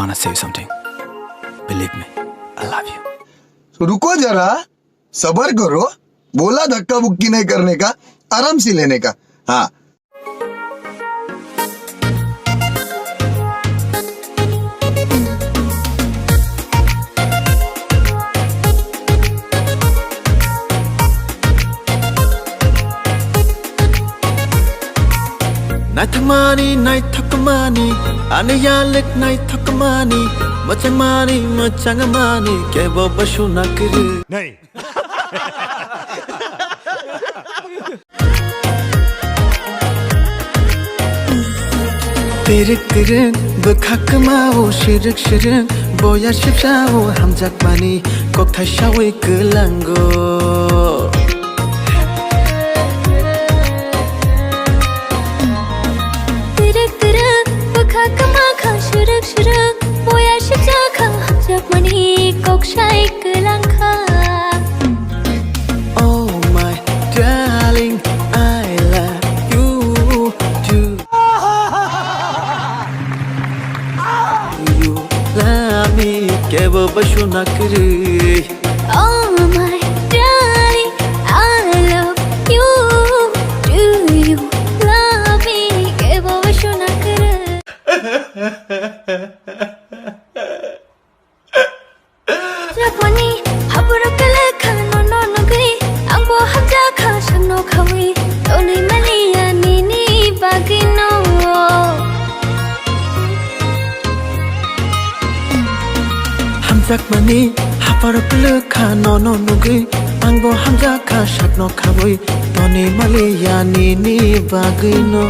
wanna say something. Believe me, I love you. तो रुको जरा, सबर करो. बोला धक्का बुक्की नहीं करने का, आराम से लेने का. हाँ. Naithamani, naithakamani, anayalik naithakamani, machamani, machangamani, kebo bashu nakiri. नहीं Tirik tirik, bekhakamao, shirik shirik, boya shipshao, hamjakmani, kokthai shawi kelango. Oh my darling, I love you too. You love me, kebo bashu nakri. Oh my darling, I love you. Do you love me? Kebo bashu nakri. Japani, haburo kala khano no no gri, angbo hamja kha shano khawi, toni maliya nini bagino. Hamjakmani, haparaplu khano no nugi, angbo hamjaka shakno khawi, toni maliya nini bagino.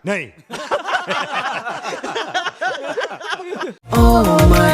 नहीं Oh my